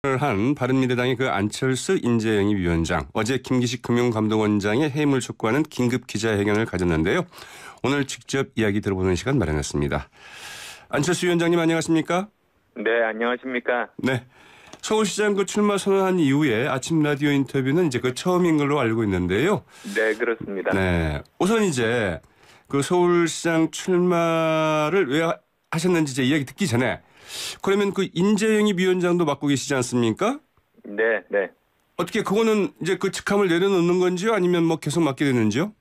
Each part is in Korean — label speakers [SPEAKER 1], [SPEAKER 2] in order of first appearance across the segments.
[SPEAKER 1] 한 바른미래당의 그 안철수 인재영입 위원장, 어제 김기식 금융감독원장의 해임을 촉구하는 긴급 기자회견을 가졌는데요. 오늘 직접 이야기 들어보는 시간 마련했습니다. 안철수 위원장님 안녕하십니까?
[SPEAKER 2] 네, 안녕하십니까?
[SPEAKER 1] 네. 서울시장 그 출마 선언한 이후에 아침 라디오 인터뷰는 이제 그 처음인 걸로 알고 있는데요.
[SPEAKER 2] 네, 그렇습니다.
[SPEAKER 1] 네. 우선 이제 그 서울시장 출마를 왜 하셨는지 이제 이야기 듣기 전에 그러면 그 인재영입 위원장도 맡고 계시지 않습니까?
[SPEAKER 2] 네, 네.
[SPEAKER 1] 어떻게 그거는 이제 그 직함을 내려놓는 건지요? 아니면 뭐 계속 맡게 되는지요?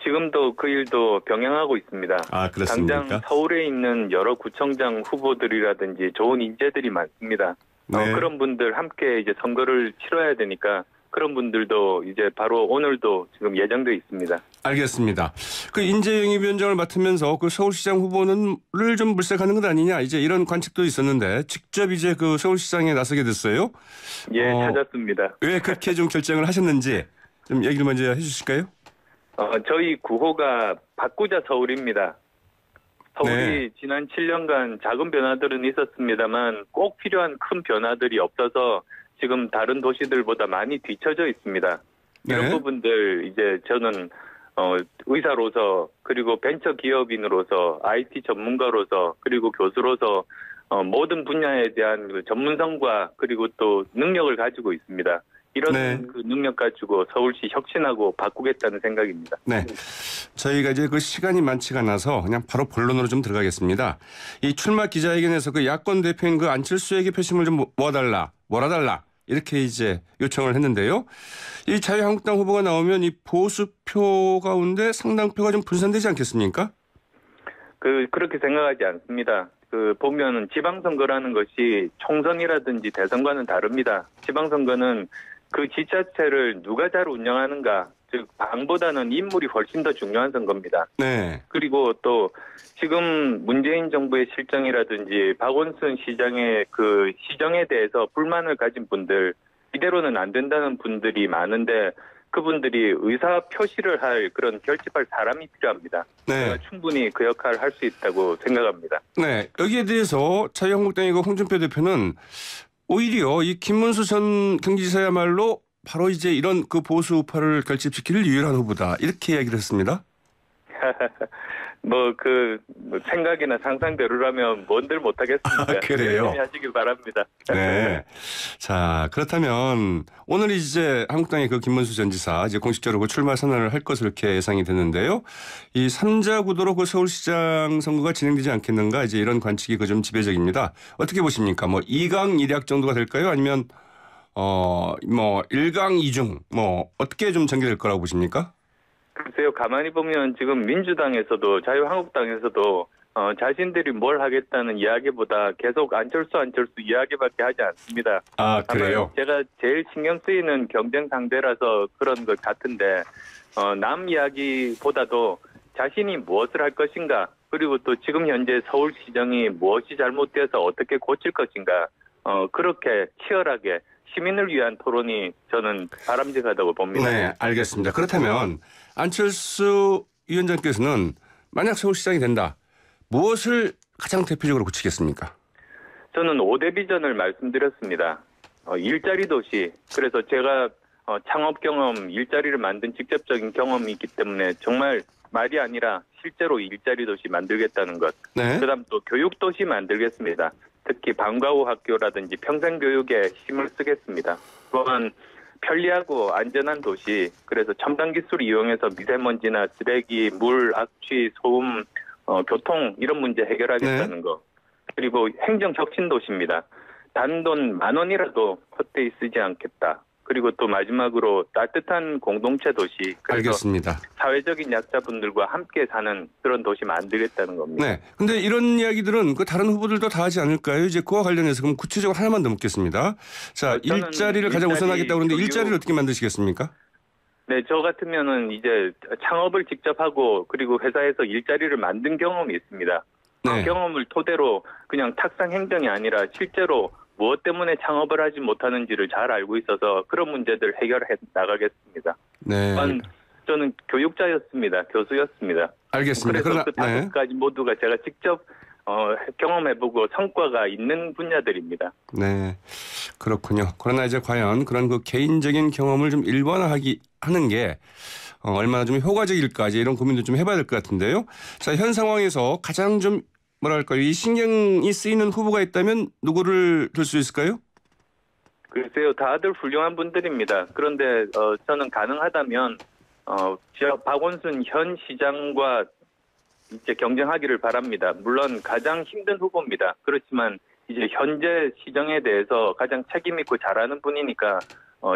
[SPEAKER 2] 지금도 그 일도 병행하고 있습니다.
[SPEAKER 1] 아, 그렇습니까?
[SPEAKER 2] 당장 서울에 있는 여러 구청장 후보들이라든지 좋은 인재들이 많습니다.
[SPEAKER 1] 네.
[SPEAKER 2] 그런 분들 함께 이제 선거를 치러야 되니까 그런 분들도 이제 바로 오늘도 지금 예정돼 있습니다.
[SPEAKER 1] 알겠습니다. 그 인재영입 위원장을 맡으면서 그 서울시장 후보는를 좀 물색하는 것 아니냐 이제 이런 관측도 있었는데 직접 이제 그 서울시장에 나서게 됐어요.
[SPEAKER 2] 예, 찾았습니다.
[SPEAKER 1] 왜 그렇게 좀 결정을 하셨는지 좀 얘기를 먼저 해주실까요?
[SPEAKER 2] 저희 구호가 바꾸자 서울입니다. 서울이
[SPEAKER 1] 네.
[SPEAKER 2] 지난 7년간 작은 변화들은 있었습니다만 꼭 필요한 큰 변화들이 없어서 지금 다른 도시들보다 많이 뒤처져 있습니다. 이런
[SPEAKER 1] 네.
[SPEAKER 2] 부분들 이제 저는 의사로서 그리고 벤처 기업인으로서 IT 전문가로서 그리고 교수로서 모든 분야에 대한 그 전문성과 그리고 또 능력을 가지고 있습니다. 이런
[SPEAKER 1] 네.
[SPEAKER 2] 그 능력 가지고 서울시 혁신하고 바꾸겠다는 생각입니다.
[SPEAKER 1] 네. 저희가 이제 그 시간이 많지가 않아서 그냥 바로 본론으로 좀 들어가겠습니다. 이 출마 기자회견에서 그 야권 대표인 그 안철수에게 표심을 좀 몰아달라. 이렇게 이제 요청을 했는데요. 이 자유한국당 후보가 나오면 이 보수표 가운데 상당표가 좀 분산되지 않겠습니까?
[SPEAKER 2] 그렇게 생각하지 않습니다. 보면은 지방선거라는 것이 총선이라든지 대선과는 다릅니다. 지방선거는 그 지자체를 누가 잘 운영하는가, 즉 당보다는 인물이 훨씬 더 중요한 선거입니다.
[SPEAKER 1] 네.
[SPEAKER 2] 그리고 또 지금 문재인 정부의 실정이라든지 박원순 시장의 그 시정에 대해서 불만을 가진 분들, 이대로는 안 된다는 분들이 많은데 그분들이 의사 표시를 할 그런 결집할 사람이 필요합니다.
[SPEAKER 1] 네.
[SPEAKER 2] 제가 충분히 그 역할을 할 수 있다고 생각합니다.
[SPEAKER 1] 네. 여기에 대해서 자유한국당의 그 홍준표 대표는 오히려 이 김문수 전 경기지사야말로 바로 이제 이런 그 보수 우파를 결집시킬 유일한 후보다 이렇게 이야기를 했습니다.
[SPEAKER 2] 생각이나 상상대로라면 뭔들 못하겠습니다.
[SPEAKER 1] 그래요?
[SPEAKER 2] 열심히 하시길 바랍니다.
[SPEAKER 1] 네. 자, 그렇다면 오늘 이제 한국당의 그 김문수 전 지사 이제 공식적으로 그 출마 선언을 할 것으로 이렇게 예상이 되는데요. 이 3자 구도로 그 서울시장 선거가 진행되지 않겠는가 이제 이런 관측이 그 좀 지배적입니다. 어떻게 보십니까? 뭐 2강 1약 정도가 될까요? 아니면 1강 2중 어떻게 좀 전개될 거라고 보십니까?
[SPEAKER 2] 글쎄요, 가만히 보면 지금 민주당에서도 자유한국당에서도 자신들이 뭘 하겠다는 이야기보다 계속 안철수 이야기밖에 하지 않습니다.
[SPEAKER 1] 아, 그래요?
[SPEAKER 2] 제가 제일 신경 쓰이는 경쟁 상대라서 그런 것 같은데 남 이야기보다도 자신이 무엇을 할 것인가 그리고 또 지금 현재 서울시정이 무엇이 잘못되어서 어떻게 고칠 것인가 그렇게 치열하게 시민을 위한 토론이 저는 바람직하다고 봅니다.
[SPEAKER 1] 네, 알겠습니다. 그렇다면 안철수 위원장께서는 만약 서울시장이 된다. 무엇을 가장 대표적으로 고치겠습니까?
[SPEAKER 2] 저는 5대 비전을 말씀드렸습니다. 일자리 도시. 그래서 제가 창업 경험, 일자리를 만든 직접적인 경험이 있기 때문에 정말 말이 아니라 실제로 일자리 도시 만들겠다는 것.
[SPEAKER 1] 네.
[SPEAKER 2] 그다음 또 교육 도시 만들겠습니다. 특히 방과 후 학교라든지 평생교육에 힘을 쓰겠습니다. 또한 편리하고 안전한 도시, 그래서 첨단 기술을 이용해서 미세먼지나 쓰레기, 물, 악취, 소음, 교통 이런 문제 해결하겠다는 거. 그리고 행정 혁신 도시입니다. 단돈 10,000원이라도 헛되이 쓰지 않겠다. 그리고 또 마지막으로 따뜻한 공동체 도시. 그래서
[SPEAKER 1] 알겠습니다.
[SPEAKER 2] 사회적인 약자분들과 함께 사는 그런 도시 만들겠다는 겁니다.
[SPEAKER 1] 네. 근데 이런 이야기들은 그 다른 후보들도 다 하지 않을까요? 이제 그와 관련해서 그럼 구체적으로 하나만 더 묻겠습니다. 자, 일자리를 가장 우선하겠다고 그러는데 일자리를 어떻게 만드시겠습니까?
[SPEAKER 2] 네, 저 같으면은 이제 창업을 직접 하고 그리고 회사에서 일자리를 만든 경험이 있습니다.
[SPEAKER 1] 네.
[SPEAKER 2] 그 경험을 토대로 그냥 탁상 행정이 아니라 실제로 무엇 때문에 창업을 하지 못하는지를 잘 알고 있어서 그런 문제들 해결해 나가겠습니다.
[SPEAKER 1] 네.
[SPEAKER 2] 저는 교육자였습니다. 교수였습니다.
[SPEAKER 1] 알겠습니다.
[SPEAKER 2] 그래서 그 5가지 모두가 제가 직접 경험해보고 성과가 있는 분야들입니다.
[SPEAKER 1] 네, 그렇군요. 그러나 이제 과연 그런 그 개인적인 경험을 좀 하는 게 얼마나 좀 효과적일까 이제 이런 고민도 좀 해봐야 될 것 같은데요. 자, 현 상황에서 가장 좀 뭐랄까요, 이 신경이 쓰이는 후보가 있다면 누구를 들 수 있을까요?
[SPEAKER 2] 글쎄요, 다들 훌륭한 분들입니다. 그런데 저는 가능하다면 박원순 현 시장과 이제 경쟁하기를 바랍니다. 물론 가장 힘든 후보입니다. 그렇지만 이제 현재 시정에 대해서 가장 책임 있고 잘하는 분이니까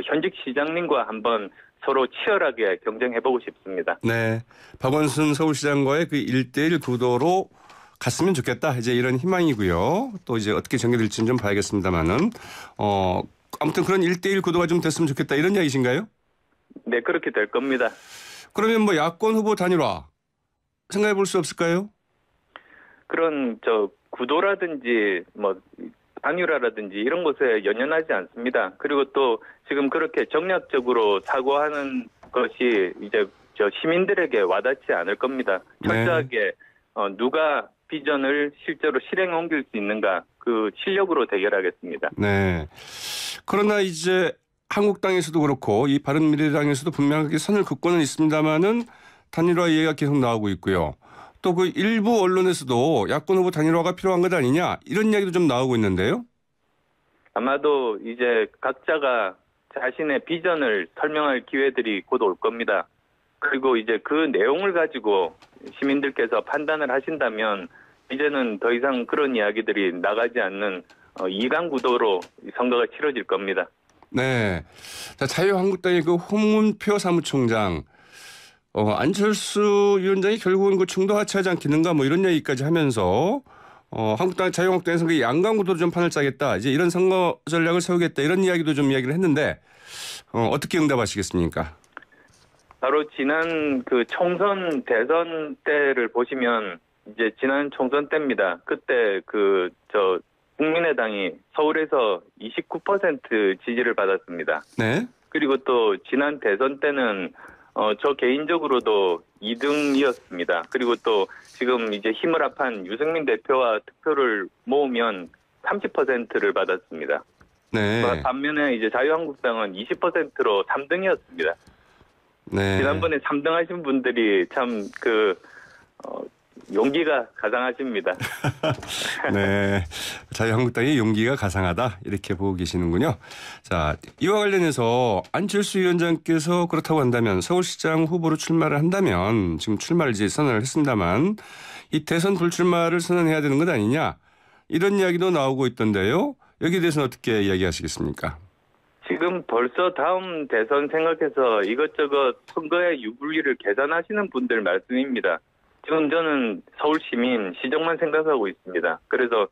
[SPEAKER 2] 현직 시장님과 한번 서로 치열하게 경쟁해보고 싶습니다.
[SPEAKER 1] 네, 박원순 서울시장과의 그 1대1 구도로 갔으면 좋겠다. 이제 이런 희망이고요. 또 이제 어떻게 전개될지는 좀 봐야겠습니다만은 아무튼 그런 1대1 구도가 좀 됐으면 좋겠다 이런 이야기신가요?
[SPEAKER 2] 네, 그렇게 될 겁니다.
[SPEAKER 1] 그러면 뭐 야권 후보 단일화 생각해 볼 수 없을까요?
[SPEAKER 2] 그런 구도라든지 뭐 단일화라든지 이런 것에 연연하지 않습니다. 그리고 또 지금 그렇게 정략적으로 사고하는 것이 이제 시민들에게 와닿지 않을 겁니다. 철저하게 누가 비전을 실제로 실행에 옮길 수 있는가 그 실력으로 대결하겠습니다.
[SPEAKER 1] 네. 그러나 이제 한국당에서도 그렇고 이 바른미래당에서도 분명하게 선을 긋고는 있습니다만은 단일화 이야기가 계속 나오고 있고요. 또 그 일부 언론에서도 야권 후보 단일화가 필요한 것 아니냐 이런 이야기도 좀 나오고 있는데요.
[SPEAKER 2] 아마도 이제 각자가 자신의 비전을 설명할 기회들이 곧 올 겁니다. 그리고 이제 그 내용을 가지고 시민들께서 판단을 하신다면 이제는 더 이상 그런 이야기들이 나가지 않는 2강 구도로 선거가 치러질 겁니다.
[SPEAKER 1] 네. 자, 자유한국당의 그 홍문표 사무총장 안철수 위원장이 결국은 그 중도 하차하지 않겠는가 뭐 이런 얘기까지 하면서 자유한국당에서 그 양강 구도로 좀 판을 짜겠다. 이제 이런 선거 전략을 세우겠다. 이런 이야기도 좀 이야기를 했는데 어떻게 응답하시겠습니까?
[SPEAKER 2] 바로 지난 그 총선 대선 때를 보시면 이제 지난 총선 때입니다. 그때 국민의당이 서울에서 29% 지지를 받았습니다.
[SPEAKER 1] 네.
[SPEAKER 2] 그리고 또 지난 대선 때는 저 개인적으로도 2등이었습니다. 그리고 또 지금 이제 힘을 합한 유승민 대표와 득표를 모으면 30%를 받았습니다.
[SPEAKER 1] 네.
[SPEAKER 2] 반면에 이제 자유한국당은 20%로 3등이었습니다.
[SPEAKER 1] 네.
[SPEAKER 2] 지난번에 3등 하신 분들이 참 용기가 가상하십니다.
[SPEAKER 1] 네. 자유한국당의 용기가 가상하다. 이렇게 보고 계시는군요. 자, 이와 관련해서 안철수 위원장께서 그렇다고 한다면 서울시장 후보로 출마를 한다면 지금 출마를 이제 선언을 했습니다만 이 대선 불출마를 선언해야 되는 것 아니냐. 이런 이야기도 나오고 있던데요. 여기에 대해서는 어떻게 이야기하시겠습니까?
[SPEAKER 2] 지금 벌써 다음 대선 생각해서 이것저것 선거의 유불리를 계산하시는 분들 말씀입니다. 지금 저는 서울 시민, 시정만 생각하고 있습니다. 그래서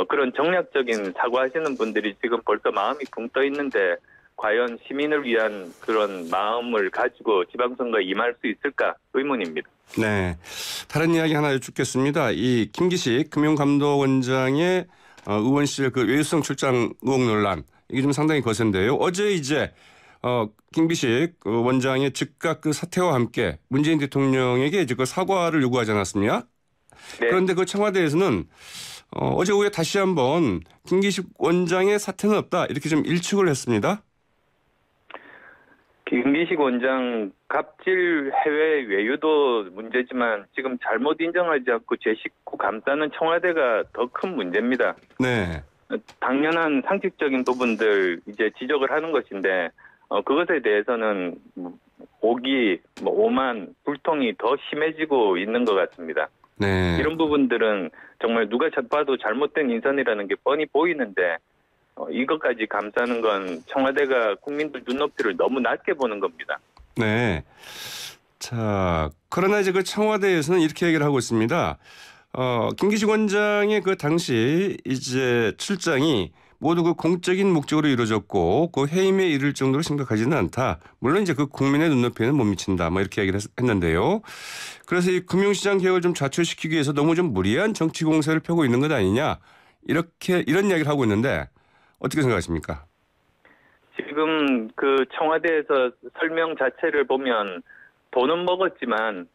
[SPEAKER 2] 그런 정략적인 사고하시는 분들이 지금 벌써 마음이 붕 떠 있는데 과연 시민을 위한 그런 마음을 가지고 지방선거에 임할 수 있을까 의문입니다.
[SPEAKER 1] 네. 다른 이야기 하나 여쭙겠습니다. 이 김기식 금융감독원장의 의원실 그 외유성 출장 의혹 논란 이게 좀 상당히 거센데요. 어제 이제 김기식 원장의 즉각 그 사퇴와 함께 문재인 대통령에게 이제 그 사과를 요구하지 않았습니까? 네. 그런데 그 청와대에서는 어제 오후에 다시 한번 김기식 원장의 사퇴는 없다 이렇게 좀 일축을 했습니다.
[SPEAKER 2] 김기식 원장 갑질 해외 외유도 문제지만 지금 잘못 인정하지 않고 제 식구 감싸는 청와대가 더 큰 문제입니다.
[SPEAKER 1] 네.
[SPEAKER 2] 당연한 상식적인 부분들 이제 지적을 하는 것인데 그것에 대해서는 오기, 오만, 불통이 더 심해지고 있는 것 같습니다.
[SPEAKER 1] 네.
[SPEAKER 2] 이런 부분들은 정말 누가 봐도 잘못된 인선이라는 게 뻔히 보이는데 이것까지 감싸는 건 청와대가 국민들 눈높이를 너무 낮게 보는 겁니다.
[SPEAKER 1] 네. 자, 그러나 이제 그 청와대에서는 이렇게 얘기를 하고 있습니다. 김기식 원장의 그 당시 이제 출장이 모두 그 공적인 목적으로 이루어졌고 그 해임에 이를 정도로 심각하지는 않다. 물론 이제 그 국민의 눈높이에는 못 미친다. 뭐 이렇게 얘기를 했는데요. 그래서 이 금융시장 개혁을 좀 좌초시키기 위해서 너무 좀 무리한 정치 공세를 펴고 있는 것 아니냐. 이런 이야기를 하고 있는데 어떻게 생각하십니까?
[SPEAKER 2] 지금 그 청와대에서 설명 자체를 보면 돈은 먹었지만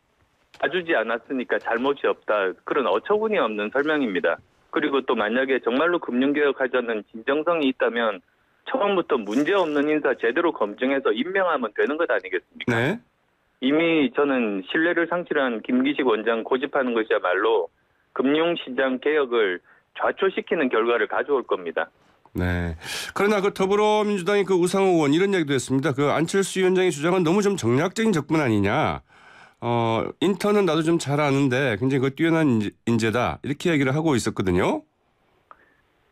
[SPEAKER 2] 봐주지 않았으니까 잘못이 없다. 그런 어처구니 없는 설명입니다. 그리고 또 만약에 정말로 금융개혁하자는 진정성이 있다면 처음부터 문제없는 인사 제대로 검증해서 임명하면 되는 것 아니겠습니까?
[SPEAKER 1] 네.
[SPEAKER 2] 이미 저는 신뢰를 상실한 김기식 원장 고집하는 것이야말로 금융시장 개혁을 좌초시키는 결과를 가져올 겁니다.
[SPEAKER 1] 네. 그러나 그 더불어민주당의 그 우상호 의원 이런 얘기도 했습니다. 그 안철수 위원장의 주장은 너무 좀 정략적인 접근 아니냐. 인턴은 나도 좀 잘 아는데 굉장히 그 뛰어난 인재다. 이렇게 얘기를 하고 있었거든요.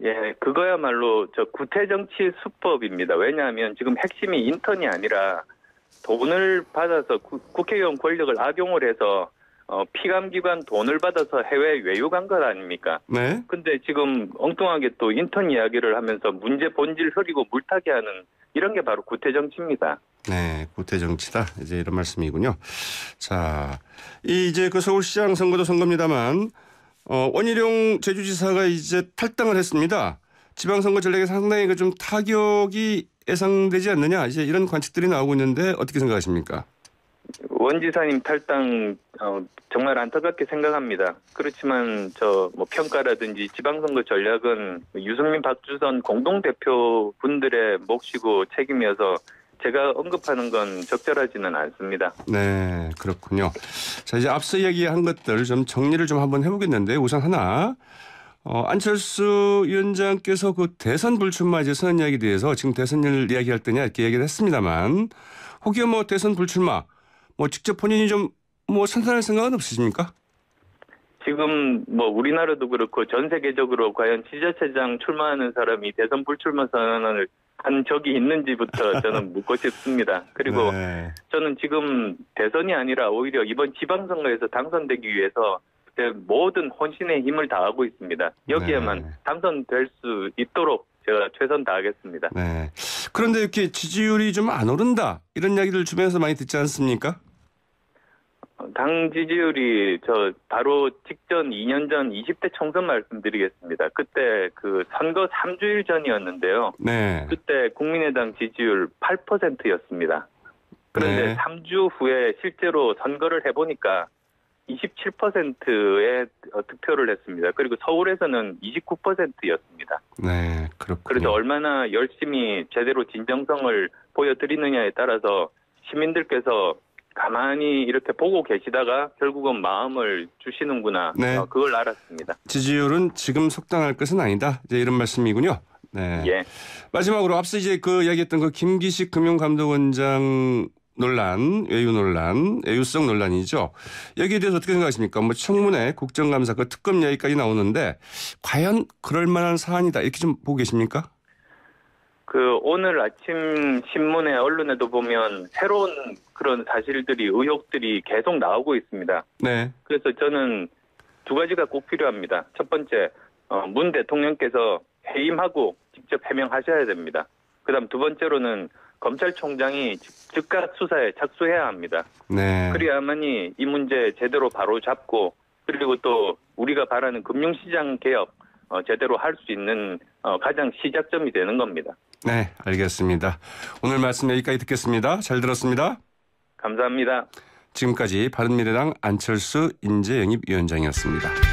[SPEAKER 2] 예, 그거야말로 저 구태정치 수법입니다. 왜냐하면 지금 핵심이 인턴이 아니라 돈을 받아서 국회의원 권력을 악용을 해서 피감기관 돈을 받아서 해외 외유간 것 아닙니까?
[SPEAKER 1] 네.
[SPEAKER 2] 근데 지금 엉뚱하게 또 인턴 이야기를 하면서 문제 본질 흐리고 물타기 하는 이런 게 바로 구태정치입니다.
[SPEAKER 1] 네, 구태정치다. 이제 이런 말씀이군요. 자, 이제 그 서울시장 선거도 선거입니다만 원희룡 제주지사가 이제 탈당을 했습니다. 지방선거 전략에 상당히 그 좀 타격이 예상되지 않느냐. 이제 이런 관측들이 나오고 있는데 어떻게 생각하십니까?
[SPEAKER 2] 원 지사님 탈당 정말 안타깝게 생각합니다. 그렇지만 뭐 평가라든지 지방선거 전략은 유승민, 박주선 공동대표 분들의 몫이고 책임이어서 제가 언급하는 건 적절하지는 않습니다.
[SPEAKER 1] 네, 그렇군요. 자, 이제 앞서 이야기한 것들 좀 정리를 좀 한번 해보겠는데 우선 하나 안철수 위원장께서 그 대선 불출마 이제 선언 이야기에 대해서 지금 대선을 이야기할 때냐 이렇게 얘기를 했습니다만 혹여 뭐 대선 불출마 뭐 직접 본인이 좀 뭐 선언할 생각은 없으십니까?
[SPEAKER 2] 지금 뭐 우리나라도 그렇고 전 세계적으로 과연 지자체장 출마하는 사람이 대선 불출마 선언을 한 적이 있는지부터 저는 묻고 싶습니다. 그리고
[SPEAKER 1] 네.
[SPEAKER 2] 저는 지금 대선이 아니라 오히려 이번 지방선거에서 당선되기 위해서 모든 혼신의 힘을 다하고 있습니다. 여기에만
[SPEAKER 1] 네.
[SPEAKER 2] 당선될 수 있도록 제가 최선 다하겠습니다.
[SPEAKER 1] 네. 그런데 이렇게 지지율이 좀 안 오른다 이런 이야기를 주변에서 많이 듣지 않습니까?
[SPEAKER 2] 당 지지율이 바로 직전 2년 전 20대 총선 말씀드리겠습니다. 그때 그 선거 3주일 전이었는데요.
[SPEAKER 1] 네.
[SPEAKER 2] 그때 국민의당 지지율 8%였습니다. 그런데
[SPEAKER 1] 네.
[SPEAKER 2] 3주 후에 실제로 선거를 해보니까 27%의 득표를 했습니다. 그리고 서울에서는 29%였습니다.
[SPEAKER 1] 네, 그렇군요.
[SPEAKER 2] 그래서 얼마나 열심히 제대로 진정성을 보여드리느냐에 따라서 시민들께서 가만히 이렇게 보고 계시다가 결국은 마음을 주시는구나.
[SPEAKER 1] 네.
[SPEAKER 2] 그걸 알았습니다.
[SPEAKER 1] 지지율은 지금 속단할 것은 아니다. 이제 이런 말씀이군요. 네.
[SPEAKER 2] 예.
[SPEAKER 1] 마지막으로 앞서 이제 그 이야기했던 그 김기식 금융감독원장 논란, 외유 논란, 외유성 논란이죠. 여기에 대해서 어떻게 생각하십니까? 뭐 청문회, 국정감사, 그 특검 이야기까지 나오는데 과연 그럴 만한 사안이다 이렇게 좀 보고 계십니까?
[SPEAKER 2] 오늘 아침 신문에 언론에도 보면 새로운 그런 사실들이 의혹들이 계속 나오고 있습니다.
[SPEAKER 1] 네.
[SPEAKER 2] 그래서 저는 두 가지가 꼭 필요합니다. 첫 번째, 문 대통령께서 해임하고 직접 해명하셔야 됩니다. 그다음 두 번째로는 검찰총장이 즉각 수사에 착수해야 합니다.
[SPEAKER 1] 네.
[SPEAKER 2] 그래야만이 이 문제 제대로 바로 잡고 그리고 또 우리가 바라는 금융시장 개혁 제대로 할 수 있는 가장 시작점이 되는 겁니다.
[SPEAKER 1] 네, 알겠습니다. 오늘 말씀 여기까지 듣겠습니다. 잘 들었습니다.
[SPEAKER 2] 감사합니다.
[SPEAKER 1] 지금까지 바른미래당 안철수 인재영입위원장이었습니다.